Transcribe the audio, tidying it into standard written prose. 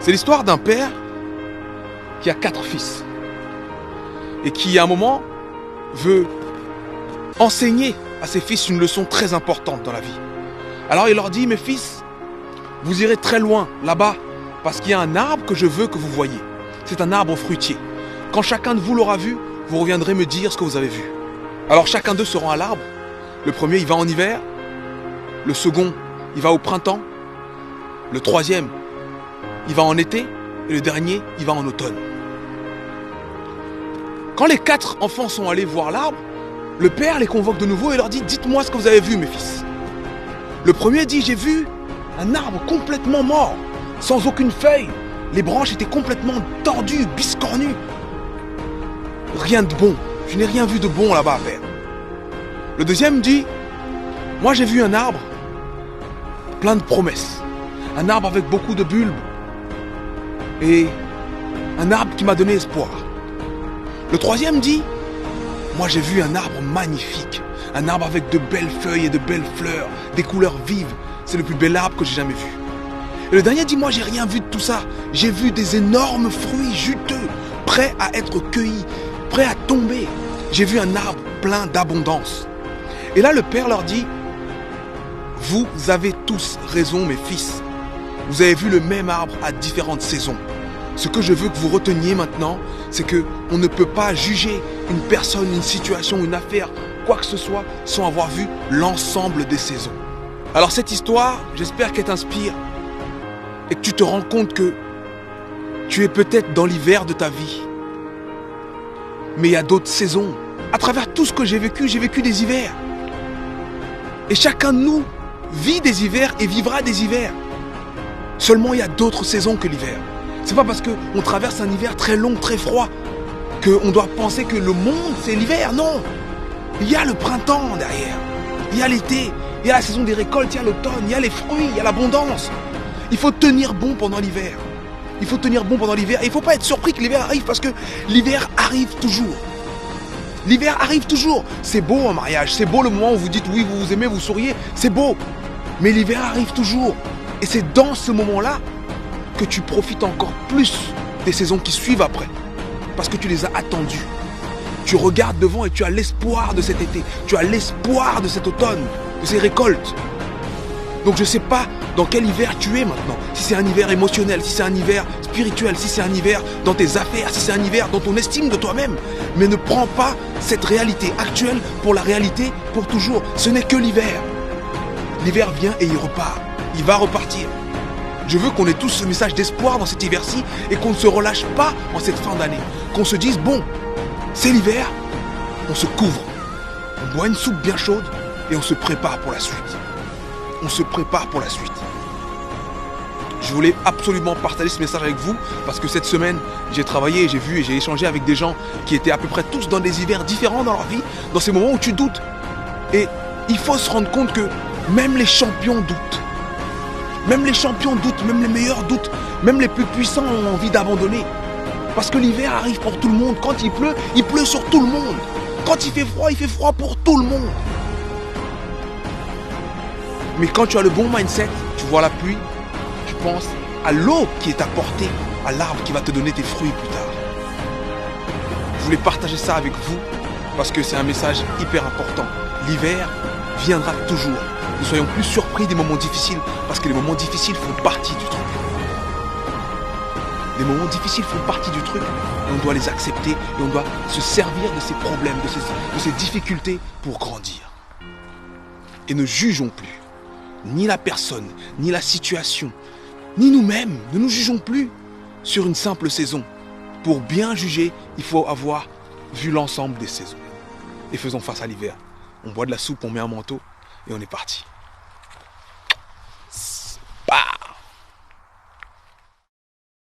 C'est l'histoire d'un père qui a 4 fils et qui, à un moment, veut enseigner à ses fils une leçon très importante dans la vie. Alors il leur dit, mes fils, vous irez très loin là-bas parce qu'il y a un arbre que je veux que vous voyiez. C'est un arbre fruitier. Quand chacun de vous l'aura vu, vous reviendrez me dire ce que vous avez vu. Alors chacun d'eux se rend à l'arbre. Le premier, il va en hiver. Le second, il va au printemps. Le troisième, il va en été. Et le dernier, il va en automne. Quand les 4 enfants sont allés voir l'arbre, le père les convoque de nouveau et leur dit, dites-moi ce que vous avez vu, mes fils. Le premier dit, j'ai vu un arbre complètement mort, sans aucune feuille. Les branches étaient complètement tordues, biscornues. Rien de bon. Je n'ai rien vu de bon là-bas à faire. Le deuxième dit, moi j'ai vu un arbre plein de promesses. Un arbre avec beaucoup de bulbes. Et un arbre qui m'a donné espoir. Le troisième dit, moi j'ai vu un arbre magnifique. Un arbre avec de belles feuilles et de belles fleurs, des couleurs vives. C'est le plus bel arbre que j'ai jamais vu. Et le dernier dit, moi j'ai rien vu de tout ça. J'ai vu des énormes fruits juteux, prêts à être cueillis, prêts à tomber. J'ai vu un arbre plein d'abondance. Et là le père leur dit, vous avez tous raison mes fils. Vous avez vu le même arbre à différentes saisons. Ce que je veux que vous reteniez maintenant, c'est que on ne peut pas juger une personne, une situation, une affaire, quoi que ce soit, sans avoir vu l'ensemble des saisons. Alors cette histoire, j'espère qu'elle t'inspire et que tu te rends compte que tu es peut-être dans l'hiver de ta vie. Mais il y a d'autres saisons. À travers tout ce que j'ai vécu des hivers. Et chacun de nous vit des hivers et vivra des hivers. Seulement, il y a d'autres saisons que l'hiver. C'est pas parce qu'on traverse un hiver très long, très froid, qu'on doit penser que le monde, c'est l'hiver. Non. Il y a le printemps derrière. Il y a l'été. Il y a la saison des récoltes. Il y a l'automne. Il y a les fruits. Il y a l'abondance. Il faut tenir bon pendant l'hiver. Il faut tenir bon pendant l'hiver. Et il ne faut pas être surpris que l'hiver arrive parce que l'hiver arrive toujours. L'hiver arrive toujours. C'est beau un mariage. C'est beau le moment où vous dites oui, vous vous aimez, vous souriez. C'est beau. Mais l'hiver arrive toujours. Et c'est dans ce moment-là que tu profites encore plus des saisons qui suivent après. Parce que tu les as attendues. Tu regardes devant et tu as l'espoir de cet été. Tu as l'espoir de cet automne, de ces récoltes. Donc je ne sais pas dans quel hiver tu es maintenant. Si c'est un hiver émotionnel, si c'est un hiver spirituel, si c'est un hiver dans tes affaires, si c'est un hiver dans ton estime de toi-même. Mais ne prends pas cette réalité actuelle pour la réalité pour toujours. Ce n'est que l'hiver. L'hiver vient et il repart. Il va repartir. Je veux qu'on ait tous ce message d'espoir dans cet hiver-ci et qu'on ne se relâche pas en cette fin d'année. Qu'on se dise, bon, c'est l'hiver, on se couvre. On boit une soupe bien chaude et on se prépare pour la suite. On se prépare pour la suite. Je voulais absolument partager ce message avec vous parce que cette semaine, j'ai travaillé, j'ai vu et j'ai échangé avec des gens qui étaient à peu près tous dans des hivers différents dans leur vie, dans ces moments où tu doutes. Et il faut se rendre compte que même les champions doutent. Même les champions doutent, même les meilleurs doutent, même les plus puissants ont envie d'abandonner. Parce que l'hiver arrive pour tout le monde. Quand il pleut sur tout le monde. Quand il fait froid pour tout le monde. Mais quand tu as le bon mindset, tu vois la pluie, tu penses à l'eau qui est apportée, à l'arbre qui va te donner tes fruits plus tard. Je voulais partager ça avec vous parce que c'est un message hyper important. L'hiver viendra toujours. Ne soyons plus surpris des moments difficiles parce que les moments difficiles font partie du truc. Les moments difficiles font partie du truc et on doit les accepter et on doit se servir de ces problèmes, de ces difficultés pour grandir. Et ne jugeons plus. Ni la personne, ni la situation, ni nous-mêmes. Ne nous jugeons plus sur une simple saison. Pour bien juger, il faut avoir vu l'ensemble des saisons. Et faisons face à l'hiver. On boit de la soupe, on met un manteau et on est parti.